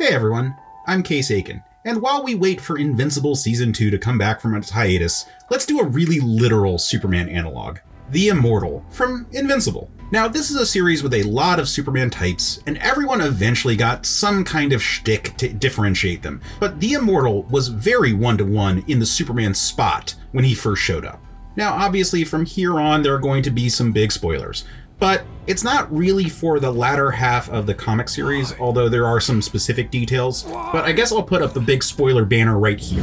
Hey everyone, I'm Case Aiken, and while we wait for Invincible Season 2 to come back from its hiatus, let's do a really literal Superman analog, the Immortal from Invincible. Now, this is a series with a lot of Superman types, and everyone eventually got some kind of shtick to differentiate them, but the Immortal was very one-to-one in the Superman spot when he first showed up. Now, obviously, from here on, there are going to be some big spoilers, but it's not really for the latter half of the comic series, although there are some specific details. But I guess I'll put up the big spoiler banner right here.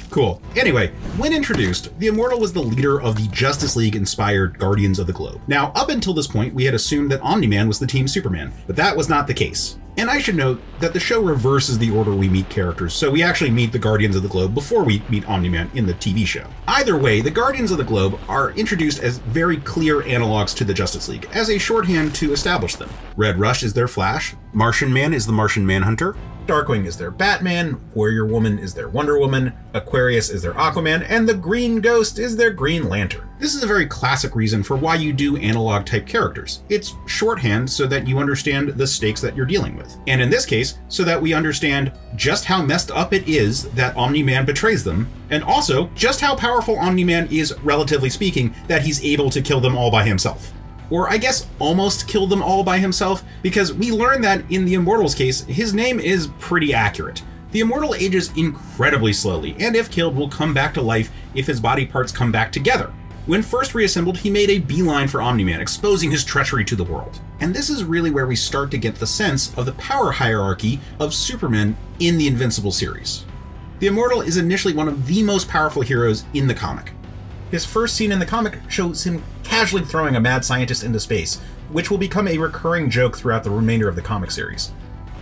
Cool. Anyway, when introduced, the Immortal was the leader of the Justice League-inspired Guardians of the Globe. Now, up until this point, we had assumed that Omni-Man was the Team Superman, but that was not the case. And I should note that the show reverses the order we meet characters, so we actually meet the Guardians of the Globe before we meet Omni-Man in the TV show. Either way, the Guardians of the Globe are introduced as very clear analogs to the Justice League, as a shorthand to establish them. Red Rush is their Flash, Martian Man is the Martian Manhunter, Darkwing is their Batman, Warrior Woman is their Wonder Woman, Aquarius is their Aquaman, and the Green Ghost is their Green Lantern. This is a very classic reason for why you do analog type characters. It's shorthand so that you understand the stakes that you're dealing with. And in this case, so that we understand just how messed up it is that Omni-Man betrays them, and also just how powerful Omni-Man is, relatively speaking, that he's able to kill them all by himself. Or I guess almost kill them all by himself, because we learn that in the Immortal's case, his name is pretty accurate. The Immortal ages incredibly slowly, and if killed will come back to life if his body parts come back together. When first reassembled, he made a beeline for Omni-Man, exposing his treachery to the world. And this is really where we start to get the sense of the power hierarchy of Superman in the Invincible series. The Immortal is initially one of the most powerful heroes in the comic. His first scene in the comic shows him casually throwing a mad scientist into space, which will become a recurring joke throughout the remainder of the comic series.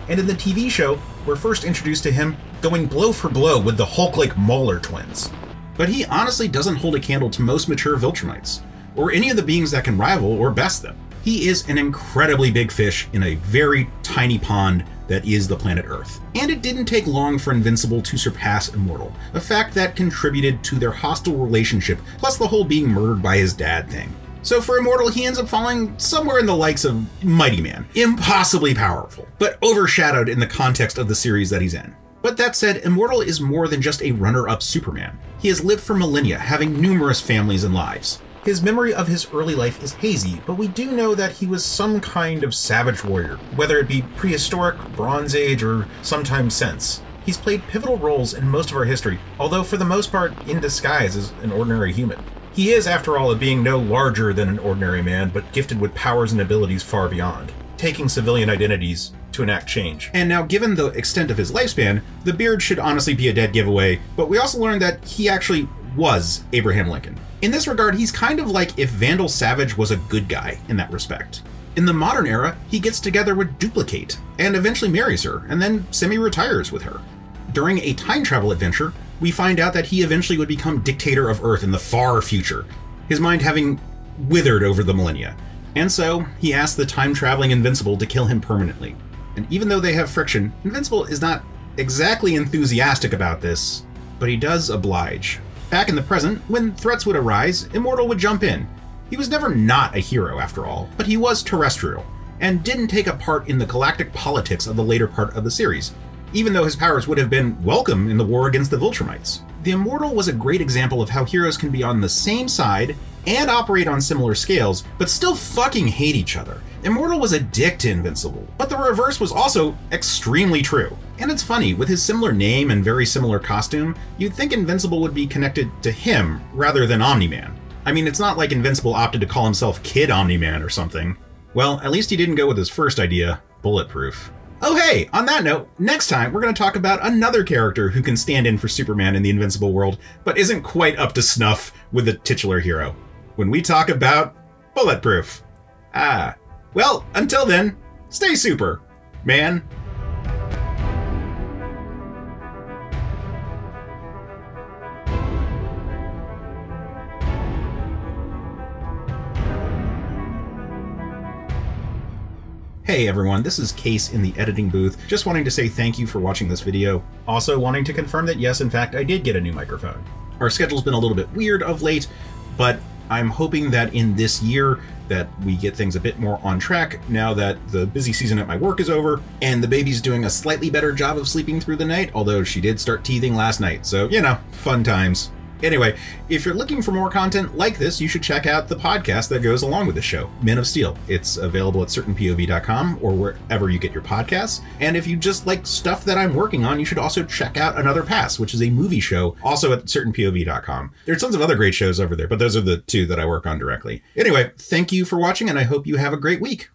And in the TV show, we're first introduced to him going blow for blow with the Hulk-like Mauler twins. But he honestly doesn't hold a candle to most mature Viltrumites, or any of the beings that can rival or best them. He is an incredibly big fish in a very tiny pond that is the planet Earth. And it didn't take long for Invincible to surpass Immortal, a fact that contributed to their hostile relationship, plus the whole being murdered by his dad thing. So for Immortal, he ends up falling somewhere in the likes of Mighty Man. Impossibly powerful, but overshadowed in the context of the series that he's in. But that said, Immortal is more than just a runner-up Superman. He has lived for millennia, having numerous families and lives. His memory of his early life is hazy, but we do know that he was some kind of savage warrior, whether it be prehistoric, Bronze Age, or sometime since. He's played pivotal roles in most of our history, although for the most part in disguise as an ordinary human. He is, after all, a being no larger than an ordinary man, but gifted with powers and abilities far beyond, taking civilian identities to enact change. And now, given the extent of his lifespan, the beard should honestly be a dead giveaway, but we also learned that he actually was Abraham Lincoln. In this regard, he's kind of like if Vandal Savage was a good guy in that respect. In the modern era, he gets together with Duplicate, and eventually marries her, and then semi-retires with her. During a time travel adventure, we find out that he eventually would become dictator of Earth in the far future, his mind having withered over the millennia. And so, he asks the time-traveling Invincible to kill him permanently. And even though they have friction, Invincible is not exactly enthusiastic about this, but he does oblige. Back in the present, when threats would arise, Immortal would jump in. He was never not a hero, after all, but he was terrestrial, and didn't take a part in the galactic politics of the later part of the series, even though his powers would have been welcome in the war against the Viltrumites. The Immortal was a great example of how heroes can be on the same side and operate on similar scales, but still fucking hate each other. Immortal was a dick to Invincible, but the reverse was also extremely true. And it's funny, with his similar name and very similar costume, you'd think Invincible would be connected to him rather than Omni-Man. I mean, it's not like Invincible opted to call himself Kid Omni-Man or something. Well, at least he didn't go with his first idea, Bulletproof. Oh hey, on that note, next time we're going to talk about another character who can stand in for Superman in the Invincible world, but isn't quite up to snuff with the titular hero. When we talk about Bulletproof. Well, until then, stay super, man. Hey everyone, this is Case in the editing booth. Just wanting to say thank you for watching this video. Also wanting to confirm that yes, in fact, I did get a new microphone. Our schedule's been a little bit weird of late, but I'm hoping that in this year that we get things a bit more on track now that the busy season at my work is over and the baby's doing a slightly better job of sleeping through the night, although she did start teething last night, so, you know, fun times. Anyway, if you're looking for more content like this, you should check out the podcast that goes along with this show, Men of Steel. It's available at certainpov.com or wherever you get your podcasts. And if you just like stuff that I'm working on, you should also check out Another Pass, which is a movie show, also at certainpov.com. There's tons of other great shows over there, but those are the two that I work on directly. Anyway, thank you for watching, and I hope you have a great week.